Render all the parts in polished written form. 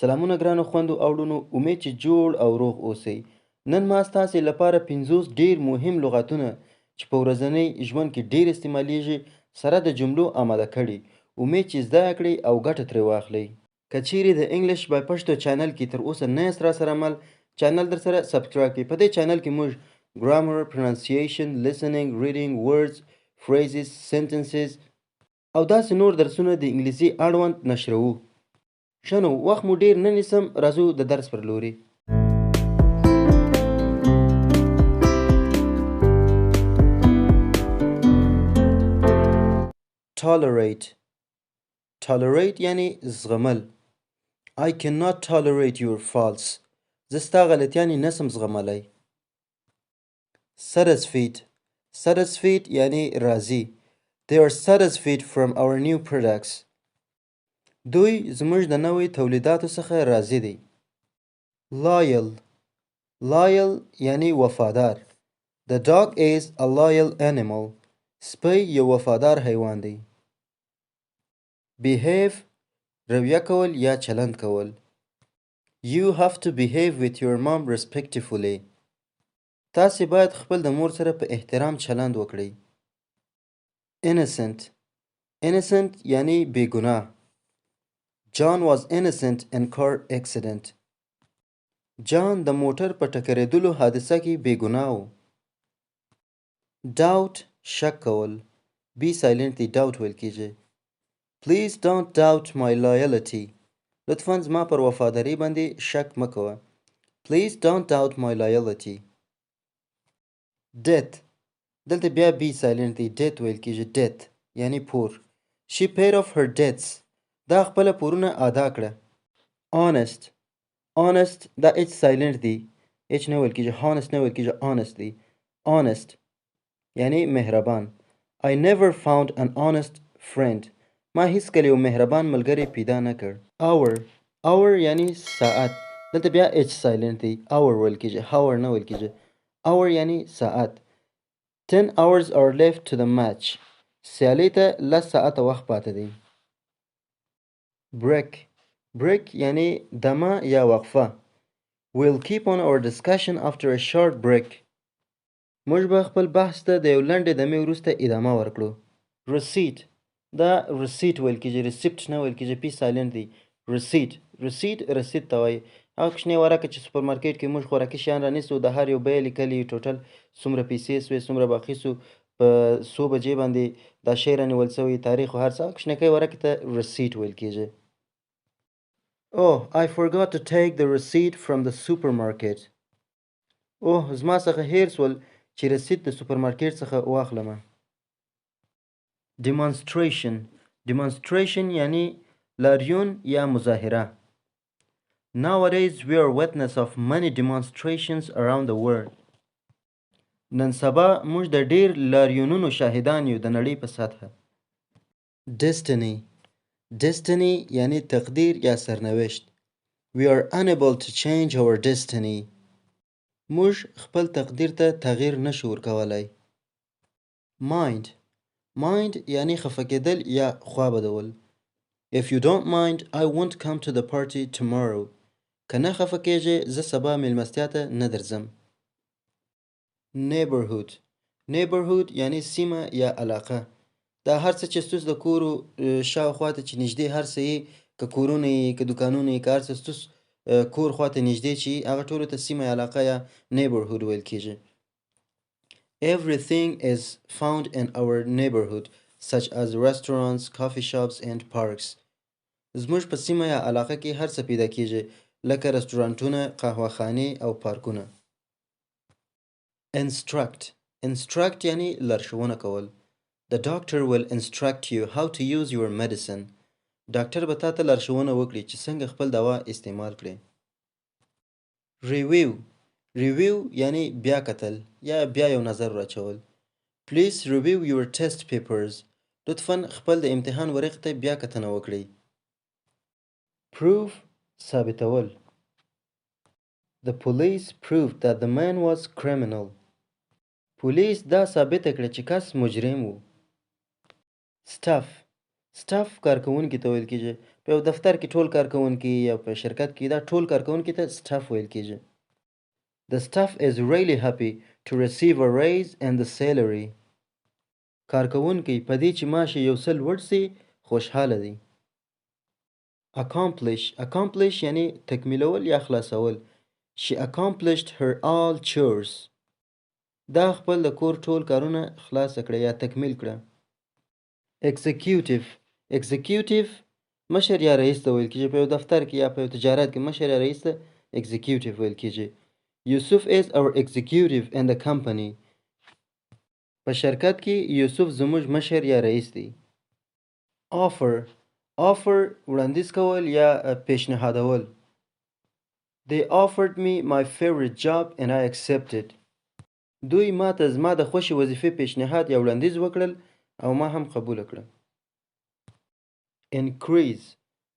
سلامونه ګرانو خویندو او وروڼو، امید چې جوړ او روغ اوسئ. نن ما ستاسې لپاره 50 ډېر مهم لغاتونه چې په ورځني ژوند کې ډېر استعمالیږي سره د جملو آماده کړي. امید چې زده کړئ او ګټه ترې واخلئ. که چیرې د انګلیش بای پشتو چاینل کې تر اوسه نه یاست راسره عمل، چاینل در سره سبسکرایب کړئ. په دې چاینل کې موږ ګرامر، پرونانسیشن، لیسننګ، ریډنګ، ورډز، فریزز، سنټنسز او داسې نور درسونه د انګلیسي اړوند نشروو. ښه نو وخت مو ډېر نه نیسم، راځو د درس پر لوري. tolerate tolerate یعنی زغمل. I cannot tolerate your faults. زه ستا غلطیانې نسم زغملی. satisfied satisfied یعنی راضي. They are satisfied from our new products. دوی زموږ د نوي تولیداتو څخه راضي دي. loyal loyal یعنی وفادار. The dog is a loyal animal. سپی یو وفادار حیوان دی. behave رویه کول یا چلند کول. You have to behave with your mom respectfully. تاسې باید خپل د مور سره په احترام چلند وکړئ. innocent innocent یعنی بېګناه. John was innocent in car accident. جان د موټر په ټکرېدلو حادثه کې بېګناه و. doubt شک کول. be silent دی doubt ویل کېږي. Please don't doubt my loyalty. لطفاً زما پر وفاداري باندې شک مه کوه. Please don't doubt my loyalty. death دلته بیا be silent دی death ویل کېږي. death یعنی پور. She paid off her debts. دا خپله پورونه ادا کړه. honest honest دا h silent دی. h نه ویل کېږي. honest نه ویل کېږي. honest دی. honest یعنی مهربان. I never found an honest friend. ما هیڅکله یو مهربان ملګری پیدا نه کړ. hour hour یعنی ساعت. دلته بیا h silent دی. hour ویل کېږي. hour نه ویل کېږي. hour یعنی ساعت. 10 hours are left to the match. سیالۍ ته 10 ساعته وخت پاتې دی. break break یعنی دمه یا وقفه. We'll keep on our discussion after a short break. موږ به خپل بحث ته د یو لنډې دمې وروسته ادامه ورکړو. receipt دا receipt ویل کېږي. receipt نه ویل کېږي. p silent دی. receipt receipt ته وایي. هغه کوچنۍ ورقه چې سوپر مارکیټ کې موږ خوراکي شیان رانیسو، د هر یو بیه لیکلي، ټوټل څومره پیسې سوې، څومره به اخیستو، په څو بجې باندې دا شی رانیول سوی، تاریخ او هر څه. هغه کوچنۍ ورقې ته receipt ویل کېږي. Oh, I forgot to take the receipt from the supermarket. زما څخه هیر سول چې رسید د سوپر مارکیټ څخه واخلمه. demonstration یعنی لاریون یا مظاهره. Nowadays we are witness of many demonstrations around the world. نن سبا موږ د ډیر لاریونونو شاهدان یو د نړۍ په سطحه. destiny یعنی تقدیر یا سرنوشت. We are unable to change our destiny. موږ خپل تقدیر ته تغییر نشو ورکولای. mind یعنی خفه کېدل یا خوا بدول. If you don't mind, I won't come to the party tomorrow. که نه خفه کېږې زه سبا میلمستیا ته نه درځم. neighborhood یعنی سیمه یا علاقه. دا هر څه چې ستاسو د کورو شاوخوا ته چې نږدې هر څه یې، که کورونه یې، که دوکانونه یې، که هر څه ستاسو کور خواته نږدې چې هغه ټولو ته سیمه یا علاقه یا neighborhood ویل کېږي. Everything is found in our neighborhood such as restaurants, coffee shops and parks. زموږ په سیمه یا علاقه کې هر څه پیدا کېږي لکه رستورانټونه، قهوه خانې او پارکونه. instruct یعنی لارښوونه کول. The doctor will instruct you how to use your medicine. ډاکټر به تاته لارښوونه وکړي چې څنګه خپل دوا استعمال کړې. review یعنی بیا کتل یا بیا یو نظر راچول. Please review your test papers. لطفاً خپل د امتحان ورقې ته بیا کتنه وکړئ. proof ثابتول. The police proved that the man was criminal. پولیس دا ثابته کړه چې کس مجرم و. staff کارکوونکي ته ویل کېږي. په یو دفتر کې ټول کارکوونکي یا په شرکت کې دا ټول کارکوونکي ته staff ویل کیږي. The staff is really happy to receive a raise and the salary. کارکوونکي په دې چې معاش یې یو څه لوړ سي خوشحاله دي. accomplish یعنی تکمیلول یا خلاصول. She accomplished her all chores. دا خپل د کور ټول کارونه خلاص کړه یا تکمیل کړه. executive مشر یا رئیس ته ویل کیږي. په یو دفتر کې یا په یو تجارت کې مشر یا رئیس ته executive ویل کیږي. Yusuf is our executive in the company. په شرکت کې یوسف زموژ مشر یا رئیس دی. offer وړاندیز کول یا پیشنهادول. They offered me my favorite job and I accepted. دوی ما ته زما د خوښې وظیفې پیشنهاد یا وړاندیز وکړل او ما هم قبول کړه.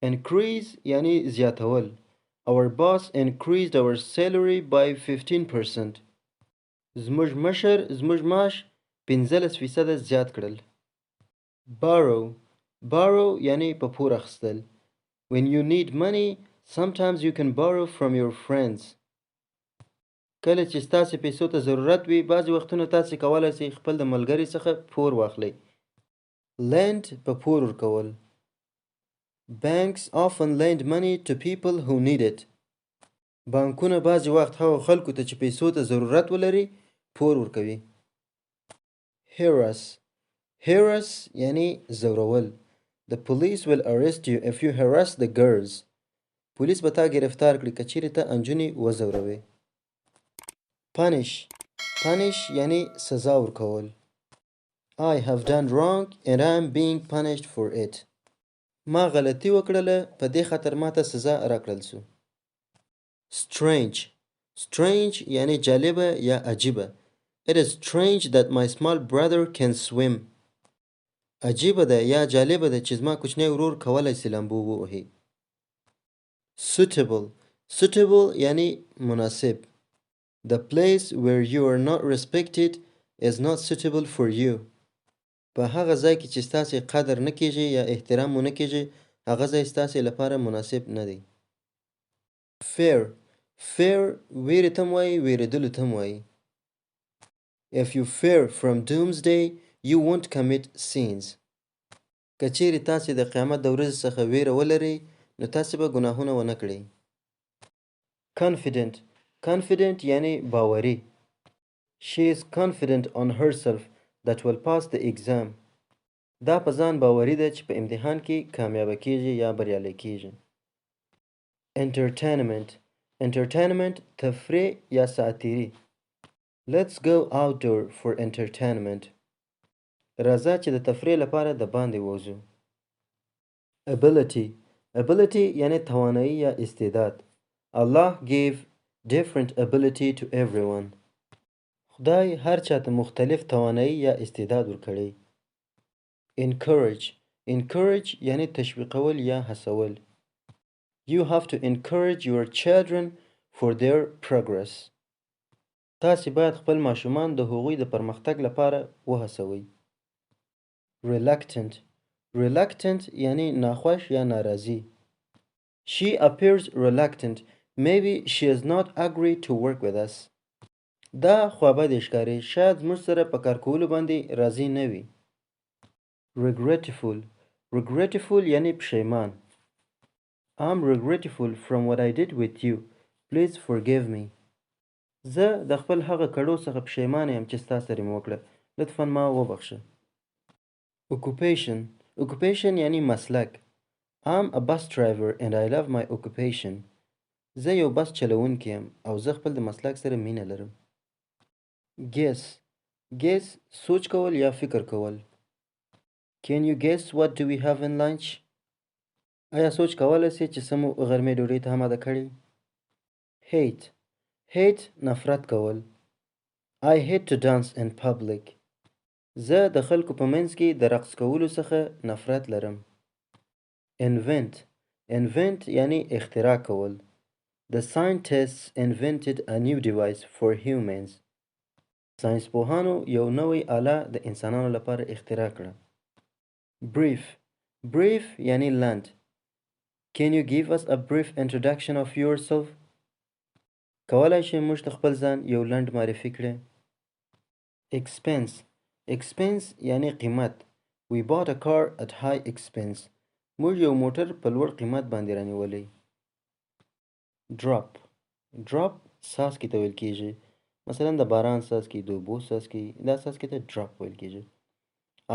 increase یعنی زیاتول. Our boss increased our salary by 15%. زموږ مشر زموږ معاش 15% زیات کړل. borrow یعنی په پور اخیستل. When you need money, sometimes you can borrow from your friends. کله چې ستاسو پیسو ته ضرورت وي بعضې وختونه تاسې کولی شئ خپل د ملګري څخه پور واخلئ. lend په پور ورکول. Banks often lend money to people who need it. بانکونه بعضې وخت هغو خلکو ته چې پیسو ته ضرورت ولري پور ورکوي. harass یعنی زورول. The police will arrest you if you harass the girls. پولیس به تا گرفتار کړي که چیرې ته انجونې وځوروې. punish یعنی سزا ورکول. I have done wrong and I am being punished for it. ما غلطي وکړله په دې خاطر ما ته سزا راکړل سو. strange یعنی جالبه یا عجیبه. It is strange that my small brother can swim. عجیبه ده یا جالبه ده چې زما کوچنی ورور کولی سي لامبو ووهي. suitable یعنی مناسب. The place where you are not respected is not suitable for you. په هغه ځای کې چې ستاسې قدر نه کیږي یا احترام مو نه کیږي هغه ځای ستاسې لپاره مناسب نه دی. fear ویرې ته هم وایي ویرېدلو ته هم وایي. If you fear from doomsday, you won't commit sins. که چیرې تاسې د قیامت د ورځې څخه ویره ولرئ نو تاسې به ګناهونه ونه کړئ. confident یعنی باوري. She is confident on herself that will pass the exam. دا په ځان باوري ده چې په امتحان کې کامیابه کیږي یا بریالی کیږي. entertainment تفریح یا ساعتیري. Let's go outdoor for entertainment. راځه چې د تفریح لپاره د باندې ووځو. ability یعنی توانایی یا استعداد. Allah gave different ability to everyone. خدای هر چاته مختلف توانایی یا استعداد ورکړی. encourage یعنی تشویقول یا هڅول. You have to encourage your children for their progress. تاسې باید خپل ماشومان د هغوی د پرمختګ لپاره وهڅوئ. reluctant یعنی ناخوښ یا ناراضي. She appears reluctant. Maybe she is not agree to work with us. دا خوابدې ښکاري شاید زموږ سره په کار کولو باندې راضي نه وي. regretful یعنی پښیمان. I'm regretful from what I did with you. Please forgive me. زه د خپل هغه کړو څخه پښیمانه یم چې ستا سره مې وکړه. لطفاً ما وبخښه. occupation یعنی مسلک. I'm a bus driver and I love my occupation. زه یو بس چلوونکی یم او زه خپل د مسلک سره مینه لرم. guess سوچ کول یا فکر کول. Can you guess what do we have in lunch? آیا سوچ کولی سې چې څه مو غرمې ډوډۍ ته آماده کړي؟ hate نفرت کول. I hate to dance in public. زه د خلکو په منځ کې د رقص کولو څخه نفرت لرم. invent یعنی اختراع کول. The scientists invented a new device for humans. ساینسپوهانو یو نوی آله د انسانانو لپاره اختراع کړه. brief یعنی لنډ. Can you give us a brief introduction of yourself? کولای شې موږ ته خپل ځان یو لنډ معرفي کړې؟ Expense یعنی قیمت. We bought a car at high expense. موږ یو موټر په لوړ قیمت باندې رانیولی. Drop څاڅکي ته ویل کیږي. مثلا د باران څاڅکي، د اوبو څاڅکي، دا څاڅکي ته drop ویل کیږي.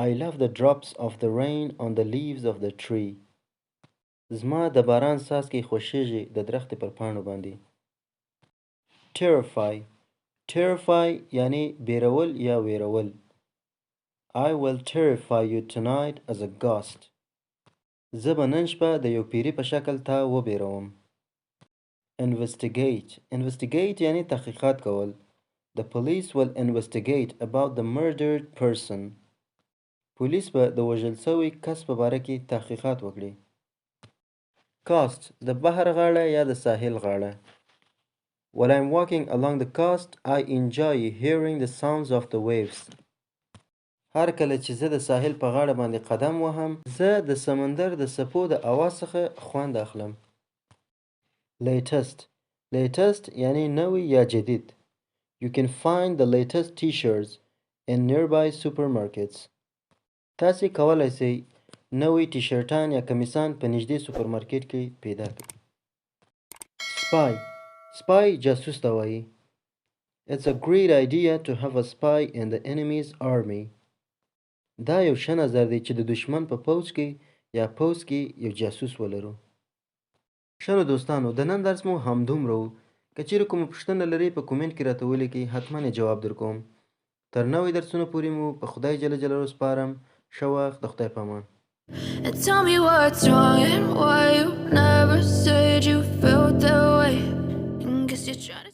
I love the drops of the rain on the leaves of the tree. زما د باران څاڅکي خوښیږي د درختې پر پاڼو باندې. Terrify یعنی بیرول یا ویرول. I will terrify you tonight as a ghost. زه به نن شپه د یو پیري په شکل تا وبیروم. Investigate یعنی تحقیقات کول. The police will investigate about the murdered person. پولیس به د وژل شوي کس په باره کې تحقیقات وکړي. Coast د بحر غاړه یا د ساحل غاړه. While I'm walking along the coast, I enjoy hearing the sounds of the waves. هر کله چې زه د ساحل په غاړه باندې قدم وهم، زه د سمندر د څپو د اواز څخه خوند اخلم. Latest یعنی نوی یا جدید. You can find the latest t-shirts in nearby supermarkets. تاسې کولای شئ نوی ټي شرټان یا کمیسان په نږدې سوپرمارکیټ کې پیدا کړئ. Spy جاسوس ته وایي. It's a great idea to have a spy in the enemy's army. دا یو ښه نظر دی چې د دشمن په پوځ کې یا پوځ کې یو جاسوس ولرو. ښه نو دوستانو، د نن درس مو همدومره و. که چیرې کومه پوښتنه لرئ په کومنټ کې راته ولیکئ، حتما یې جواب درکوم. تر نوې درسونو پورې مو په خدای جل جلاله سپارم. ښه وخت، د خدای پامان. Tell me what's wrong and why you never said you felt that way. Guess you're trying to